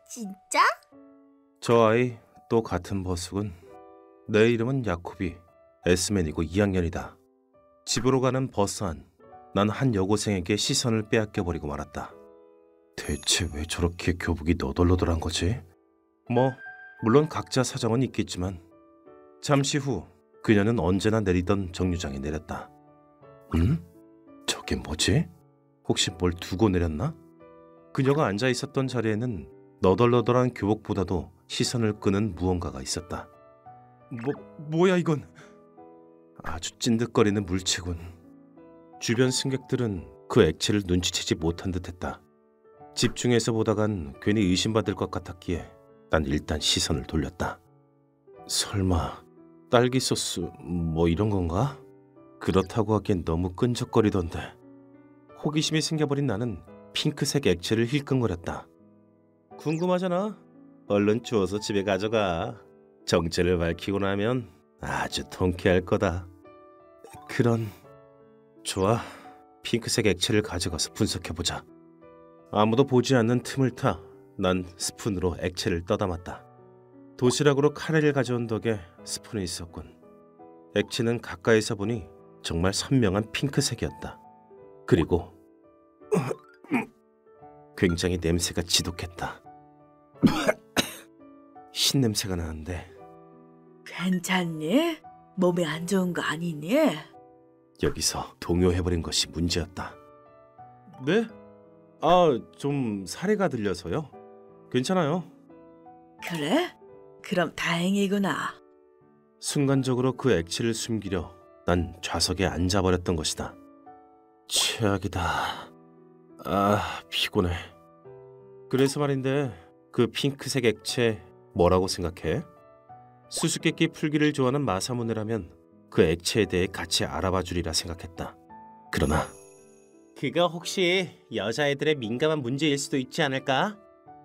진짜? 저 아이 또 같은 버스군. 내 이름은 야코비. S맨이고 2학년이다. 집으로 가는 버스 안. 난 한 여고생에게 시선을 빼앗겨버리고 말았다. 대체 왜 저렇게 교복이 너덜너덜한 거지? 뭐 물론 각자 사정은 있겠지만 잠시 후 그녀는 언제나 내리던 정류장에 내렸다. 저게 뭐지? 혹시 뭘 두고 내렸나? 그녀가 앉아 있었던 자리에는 너덜너덜한 교복보다도 시선을 끄는 무언가가 있었다. 뭐야 이건? 아주 찐득거리는 물체군. 주변 승객들은 그 액체를 눈치채지 못한 듯했다. 집중해서 보다간 괜히 의심받을 것 같았기에 난 일단 시선을 돌렸다. 설마 딸기 소스 뭐 이런 건가? 그렇다고 하기엔 너무 끈적거리던데. 호기심이 생겨버린 나는 핑크색 액체를 힐끔거렸다. 궁금하잖아? 얼른 주워서 집에 가져가. 정체를 밝히고 나면 아주 통쾌할 거다. 좋아. 핑크색 액체를 가져가서 분석해보자. 아무도 보지 않는 틈을 타 난 스푼으로 액체를 떠담았다. 도시락으로 카레를 가져온 덕에 스푼이 있었군. 액체는 가까이서 보니 정말 선명한 핑크색이었다. 그리고 굉장히 냄새가 지독했다. 신냄새가 나는데. 괜찮니? 몸에 안 좋은 거 아니니? 여기서 동요해버린 것이 문제였다. 네? 좀 사례가 들려서요. 괜찮아요. 그래? 그럼 다행이구나. 순간적으로 그 액체를 숨기려 난 좌석에 앉아버렸던 것이다. 최악이다. 피곤해. 그래서 말인데 그 핑크색 액체 뭐라고 생각해? 수수께끼 풀기를 좋아하는 마사무네라면 그 액체에 대해 같이 알아봐 주리라 생각했다. 그러나 그거 혹시 여자애들의 민감한 문제일 수도 있지 않을까?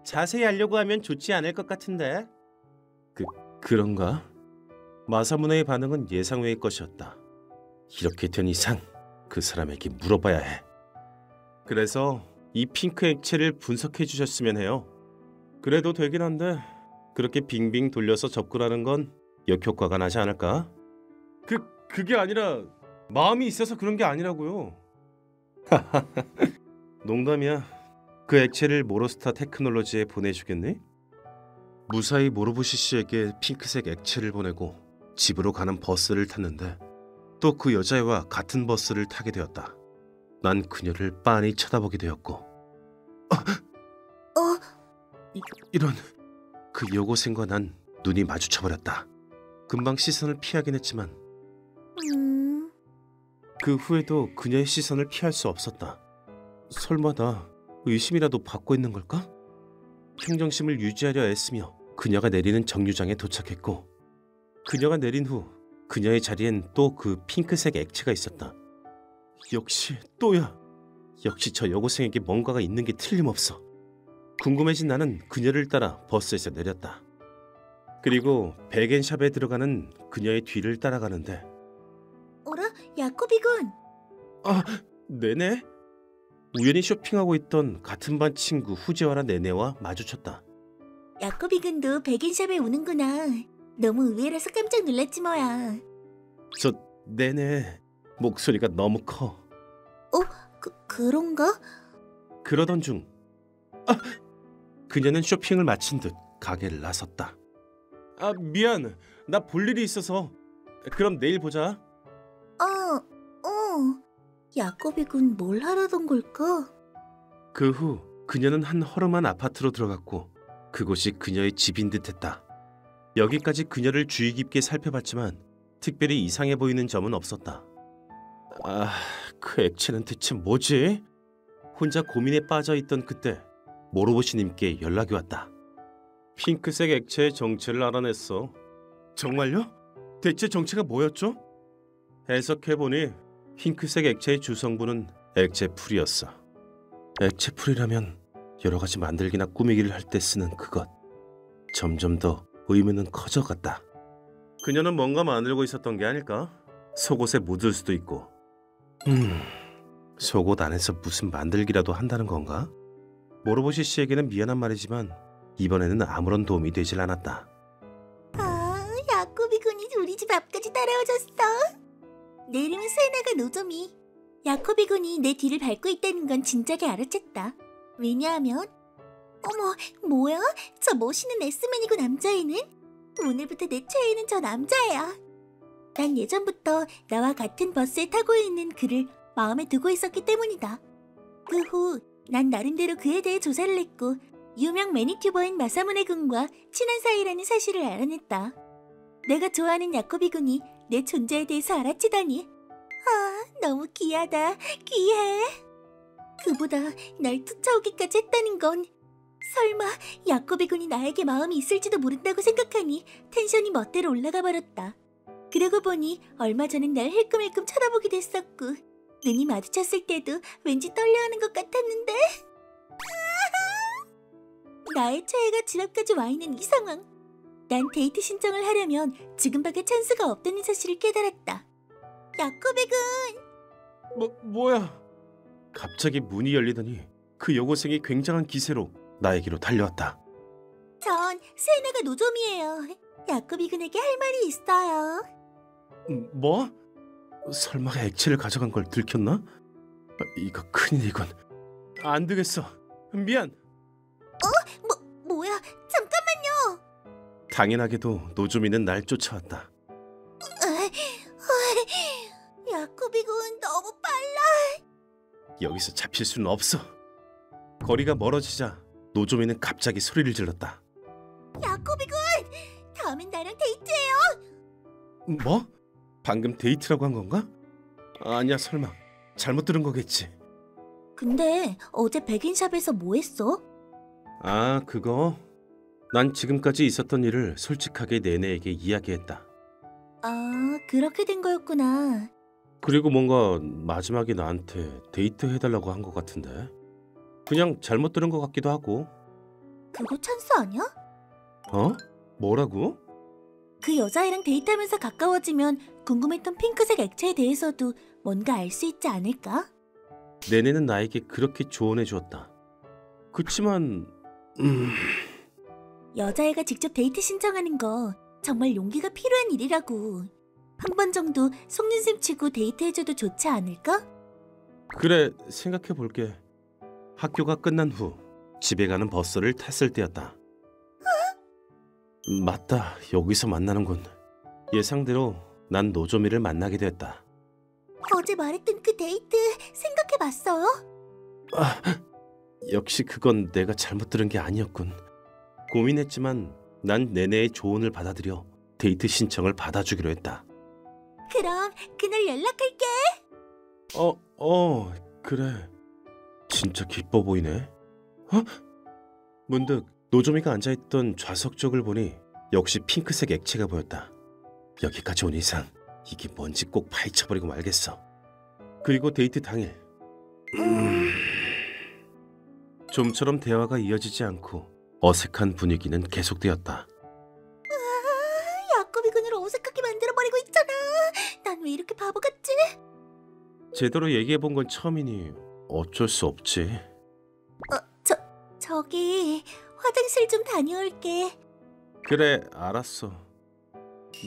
자세히 알려고 하면 좋지 않을 것 같은데. 그런가? 마사무네의 반응은 예상 외의 것이었다. 이렇게 된 이상 그 사람에게 물어봐야 해. 그래서 이 핑크 액체를 분석해 주셨으면 해요. 그래도 되긴 한데 그렇게 빙빙 돌려서 접근하는 건 역효과가 나지 않을까? 그게 아니라 마음이 있어서 그런 게 아니라고요. 농담이야. 그 액체를 모로스타 테크놀로지에 보내주겠니? 무사히 모로부시 씨에게 핑크색 액체를 보내고 집으로 가는 버스를 탔는데 또 그 여자애와 같은 버스를 타게 되었다. 난 그녀를 빤히 쳐다보게 되었고 이런. 그 여고생과 난 눈이 마주쳐버렸다. 금방 시선을 피하긴 했지만 그 후에도 그녀의 시선을 피할 수 없었다. 설마 나 의심이라도 받고 있는 걸까? 평정심을 유지하려 애쓰며 그녀가 내리는 정류장에 도착했고 그녀가 내린 후 그녀의 자리엔 또 그 핑크색 액체가 있었다. 역시 또야. 역시 저 여고생에게 뭔가가 있는 게 틀림없어. 궁금해진 나는 그녀를 따라 버스에서 내렸다. 그리고 백엔샵에 들어가는 그녀의 뒤를 따라가는데 어라? 야코비군. 네네? 우연히 쇼핑하고 있던 같은 반 친구 후지와라 네네와 마주쳤다. 야코비군도 백인샵에 오는구나. 너무 의외라서 깜짝 놀랐지 뭐야. 네네. 목소리가 너무 커. 그런가? 그러던 중 그녀는 쇼핑을 마친 듯 가게를 나섰다. 미안. 나 볼 일이 있어서. 그럼 내일 보자. 야코비군 뭘 하려던 걸까? 그 후 그녀는 한 허름한 아파트로 들어갔고 그곳이 그녀의 집인 듯했다. 여기까지 그녀를 주의 깊게 살펴봤지만 특별히 이상해 보이는 점은 없었다. 그 액체는 대체 뭐지? 혼자 고민에 빠져있던 그때 모로보시님께 연락이 왔다. 핑크색 액체의 정체를 알아냈어. 정말요? 대체 정체가 뭐였죠? 해석해보니 핑크색 액체의 주성분은 액체풀이었어. 액체풀이라면 여러 가지 만들기나 꾸미기를 할 때 쓰는 그것. 점점 더 의미는 커져갔다. 그녀는 뭔가 만들고 있었던 게 아닐까? 속옷에 묻을 수도 있고. 속옷 안에서 무슨 만들기라도 한다는 건가? 모로보시 씨에게는 미안한 말이지만 이번에는 아무런 도움이 되질 않았다. 아, 야코비 군이 우리 집 앞까지 따라와줬어. 내 이름은 세나가 노조미. 야코비 군이 내 뒤를 밟고 있다는 건 진작에 알아챘다. 왜냐하면 어머, 뭐야? 저 멋있는 S맨이고 남자애는? 오늘부터 내 최애는 저 남자애야. 난 예전부터 나와 같은 버스에 타고 있는 그를 마음에 두고 있었기 때문이다. 그 후 난 나름대로 그에 대해 조사를 했고 유명 매니튜버인 마사무네 군과 친한 사이라는 사실을 알아냈다. 내가 좋아하는 야코비 군이 내 존재에 대해서 알아채다니. 아, 너무 귀하다. 귀해. 그보다 날 쫓아오기까지 했다는 건 설마 야코비 군이 나에게 마음이 있을지도 모른다고 생각하니 텐션이 멋대로 올라가 버렸다. 그러고 보니 얼마 전엔 날 힐끔힐끔 쳐다보기도 했었고 눈이 마주쳤을 때도 왠지 떨려하는 것 같았는데 나의 최애가 집 앞까지 와 있는 이 상황. 난 데이트 신청을 하려면 지금밖에 찬스가 없다는 사실을 깨달았다. 야코비 군! 뭐야? 갑자기 문이 열리더니 그 여고생이 굉장한 기세로 나에게로 달려왔다. 전 세나가 노점이에요. 야코비 군에게 할 말이 있어요. 뭐? 설마 액체를 가져간 걸 들켰나? 이거 큰일이군. 안 되겠어. 미안. 뭐야? 잠깐만요. 당연하게도 노조미는 날 쫓아왔다. 야코비 군 너무 빨라. 여기서 잡힐 수는 없어. 거리가 멀어지자 노조미는 갑자기 소리를 질렀다. 야코비 군! 다음엔 나랑 데이트해요. 뭐? 방금 데이트라고 한 건가? 아니야, 설마 잘못 들은 거겠지. 근데 어제 백인샵에서 뭐 했어? 아, 그거? 난 지금까지 있었던 일을 솔직하게 내내에게 이야기했다. 아, 그렇게 된 거였구나. 그리고 뭔가 마지막에 나한테 데이트 해달라고 한 것 같은데 그냥 잘못 들은 것 같기도 하고. 그거 찬스 아니야? 어? 뭐라고? 그 여자애랑 데이트하면서 가까워지면 궁금했던 핑크색 액체에 대해서도 뭔가 알 수 있지 않을까? 내내는 나에게 그렇게 조언해 주었다. 그치만 여자애가 직접 데이트 신청하는 거 정말 용기가 필요한 일이라고. 한 번 정도 속눈썹 치고 데이트해줘도 좋지 않을까? 그래, 생각해 볼게. 학교가 끝난 후 집에 가는 버스를 탔을 때였다. 맞다, 여기서 만나는군. 예상대로 난 노조미를 만나게 됐다. 어제 말했던 그 데이트 생각해봤어요? 아, 역시 그건 내가 잘못 들은 게 아니었군. 고민했지만 난 내내의 조언을 받아들여 데이트 신청을 받아주기로 했다. 그럼 그날 연락할게. 그래. 진짜 기뻐 보이네. 문득 노조미가 앉아있던 좌석 쪽을 보니 역시 핑크색 액체가 보였다. 여기까지 온 이상 이게 뭔지 꼭 파헤쳐버리고 말겠어. 그리고 데이트 당일 좀처럼 대화가 이어지지 않고 어색한 분위기는 계속되었다. 야코비 군을 어색하게 만들어버리고 있잖아. 난 왜 이렇게 바보 같지? 제대로 얘기해본 건 처음이니 어쩔 수 없지. 저기 화장실 좀 다녀올게. 그래, 알았어.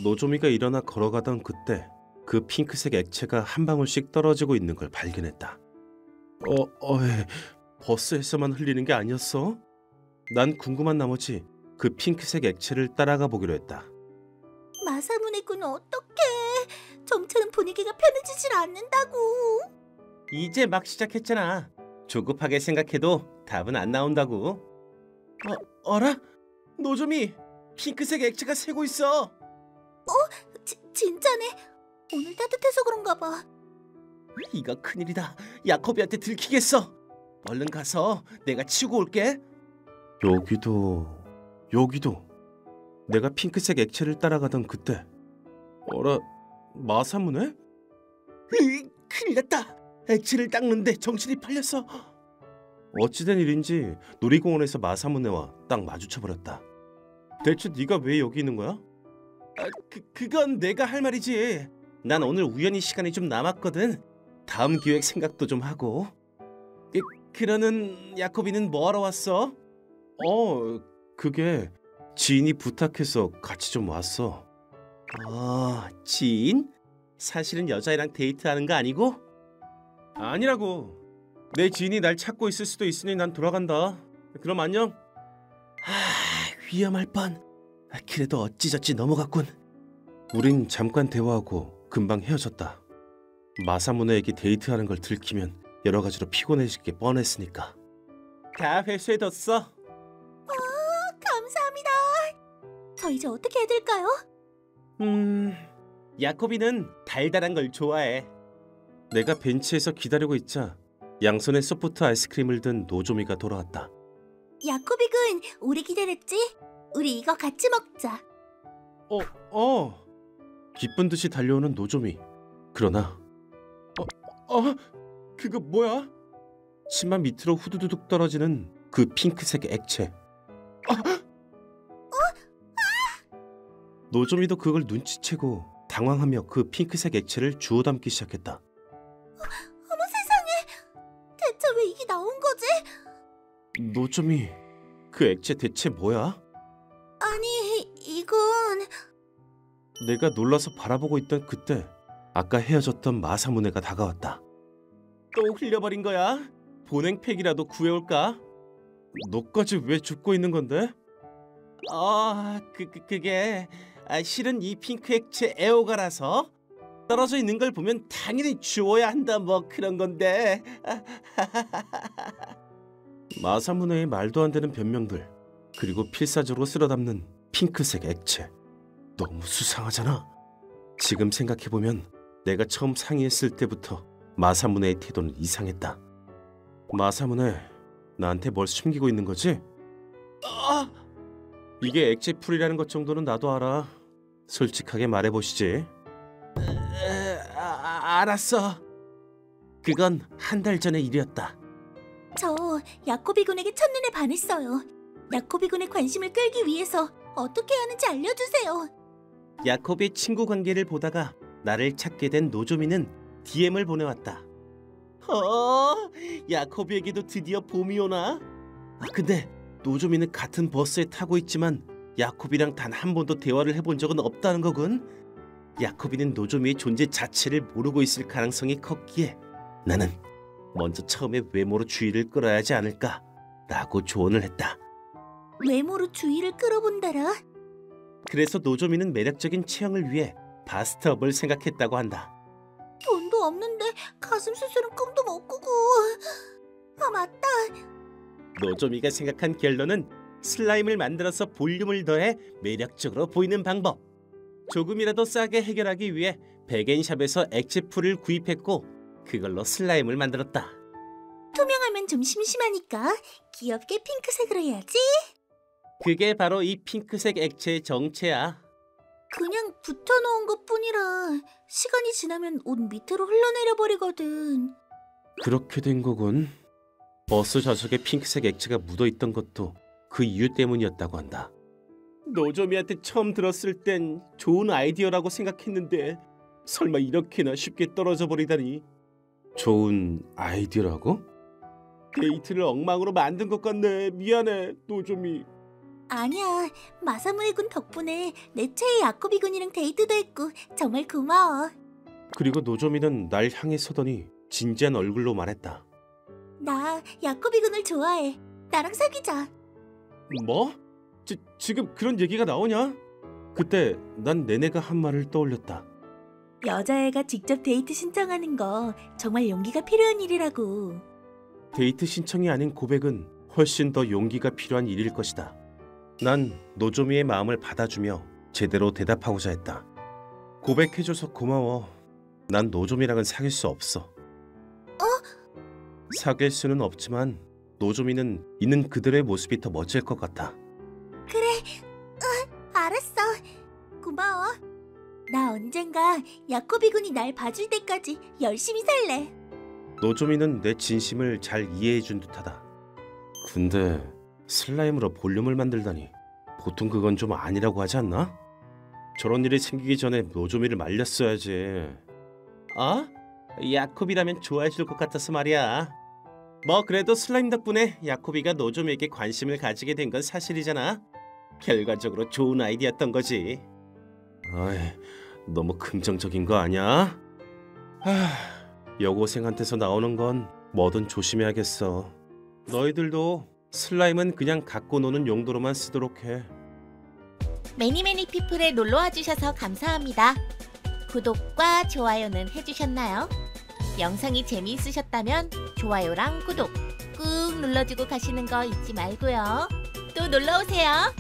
노조미가 일어나 걸어가던 그때 그 핑크색 액체가 한 방울씩 떨어지고 있는 걸 발견했다. 버스에서만 흘리는 게 아니었어? 난 궁금한 나머지 그 핑크색 액체를 따라가 보기로 했다. 마사무네 군 어떡해. 좀처럼 분위기가 편해지질 않는다고. 이제 막 시작했잖아. 조급하게 생각해도 답은 안 나온다고. 어라? 노조미, 핑크색 액체가 새고 있어. 진짜네. 오늘 따뜻해서 그런가 봐. 이거 큰일이다. 야코비한테 들키겠어. 얼른 가서 내가 치우고 올게. 여기도. 내가 핑크색 액체를 따라가던 그때. 어라, 마사무네? 큰일 났다. 액체를 닦는데 정신이 팔렸어. 어찌된 일인지 놀이공원에서 마사무네와 딱 마주쳐버렸다. 대체 네가 왜 여기 있는 거야? 그건 내가 할 말이지. 난 오늘 우연히 시간이 좀 남았거든. 다음 기획 생각도 좀 하고. 그러는 야코비는 뭐하러 왔어? 그게 지인이 부탁해서 같이 좀 왔어. 아, 지인? 사실은 여자애랑 데이트하는 거 아니고? 아니라고. 내 지인이 날 찾고 있을 수도 있으니 난 돌아간다. 그럼 안녕. 위험할 뻔. 그래도 어찌저찌 넘어갔군. 우린 잠깐 대화하고 금방 헤어졌다. 마사무네에게 데이트하는 걸 들키면 여러 가지로 피곤해질 게 뻔했으니까. 다 회수해뒀어. 감사합니다. 저 이제 어떻게 해야 될까요? 야코비는 달달한 걸 좋아해. 내가 벤치에서 기다리고 있자 양손에 소프트 아이스크림을 든 노조미가 돌아왔다. 야코비군, 오래 기다렸지? 우리 이거 같이 먹자. 기쁜 듯이 달려오는 노조미. 그러나 그거 뭐야? 치마 밑으로 후두두둑 떨어지는 그 핑크색 액체. 노조미도 그걸 눈치채고 당황하며 그 핑크색 액체를 주워 담기 시작했다. 어머 세상에! 대체 왜 이게 나온 거지? 노조미, 그 액체 대체 뭐야? 아니, 이건... 내가 놀라서 바라보고 있던 그때 아까 헤어졌던 마사무네가 다가왔다. 또 흘려버린 거야? 보냉팩이라도 구해올까? 너까지 왜 죽고 있는 건데? 그게 실은 이 핑크 액체 애호가라서 떨어져 있는 걸 보면 당연히 주워야 한다 뭐 그런 건데. 마사무네의 말도 안 되는 변명들, 그리고 필사적으로 쓸어 담는 핑크색 액체. 너무 수상하잖아. 지금 생각해보면 내가 처음 상의했을 때부터 마사무네의 태도는 이상했다. 마사무네, 나한테 뭘 숨기고 있는 거지? 이게 액체 풀이라는 것 정도는 나도 알아. 솔직하게 말해보시지. 알았어. 그건 한 달 전의 일이었다. 저 야코비군에게 첫눈에 반했어요. 야코비군의 관심을 끌기 위해서 어떻게 해야 하는지 알려주세요. 야코비의 친구 관계를 보다가 나를 찾게 된 노조미는 DM을 보내왔다. 야코비에게도 드디어 봄이 오나? 근데 노조미는 같은 버스에 타고 있지만 야코비랑 단 한 번도 대화를 해본 적은 없다는 거군. 야코비는 노조미의 존재 자체를 모르고 있을 가능성이 컸기에 나는 먼저 처음에 외모로 주의를 끌어야 하지 않을까라고 조언을 했다. 외모로 주의를 끌어본다라? 그래서 노조미는 매력적인 체형을 위해 바스트업을 생각했다고 한다. 돈도 없는데 가슴 수술은 꿈도 못 꾸고... 아 맞다. 노조미가 생각한 결론은 슬라임을 만들어서 볼륨을 더해 매력적으로 보이는 방법. 조금이라도 싸게 해결하기 위해 백엔샵에서 액체풀을 구입했고 그걸로 슬라임을 만들었다. 투명하면 좀 심심하니까 귀엽게 핑크색으로 해야지. 그게 바로 이 핑크색 액체의 정체야. 그냥 붙여놓은 것뿐이라 시간이 지나면 옷 밑으로 흘러내려 버리거든. 그렇게 된 거군. 버스 좌석에 핑크색 액체가 묻어있던 것도 그 이유 때문이었다고 한다. 노조미한테 처음 들었을 땐 좋은 아이디어라고 생각했는데 설마 이렇게나 쉽게 떨어져 버리다니. 좋은 아이디어라고? 데이트를 엉망으로 만든 것 같네. 미안해, 노조미. 아니야, 마사무네 군 덕분에 내 최애 야코비 군이랑 데이트도 했고 정말 고마워. 그리고 노조미는 날 향해 서더니 진지한 얼굴로 말했다. 나 야코비 군을 좋아해. 나랑 사귀자. 뭐? 지금 그런 얘기가 나오냐? 그때 난 내내가 한 말을 떠올렸다. 여자애가 직접 데이트 신청하는 거 정말 용기가 필요한 일이라고. 데이트 신청이 아닌 고백은 훨씬 더 용기가 필요한 일일 것이다. 난 노조미의 마음을 받아주며 제대로 대답하고자 했다. 고백해줘서 고마워. 난 노조미랑은 사귈 수 없어. 사귈 수는 없지만 노조미는 있는 그들의 모습이 더 멋질 것 같아. 그래, 알았어. 고마워. 나 언젠가 야코비 군이 날 봐줄 때까지 열심히 살래. 노조미는 내 진심을 잘 이해해준 듯하다. 근데 슬라임으로 볼륨을 만들다니 보통 그건 좀 아니라고 하지 않나? 저런 일이 생기기 전에 노조미를 말렸어야지. 야코비라면 좋아해줄 것 같아서 말이야. 뭐 그래도 슬라임 덕분에 야코비가 노조미에게 관심을 가지게 된 건 사실이잖아. 결과적으로 좋은 아이디어였던 거지. 아이, 너무 긍정적인 거 아니야? 여고생한테서 나오는 건 뭐든 조심해야겠어. 너희들도 슬라임은 그냥 갖고 노는 용도로만 쓰도록 해. 매니매니 피플에 놀러와 주셔서 감사합니다. 구독과 좋아요는 해주셨나요? 영상이 재미있으셨다면 좋아요랑 구독 꾹 눌러주고 가시는 거 잊지 말고요. 또 놀러오세요.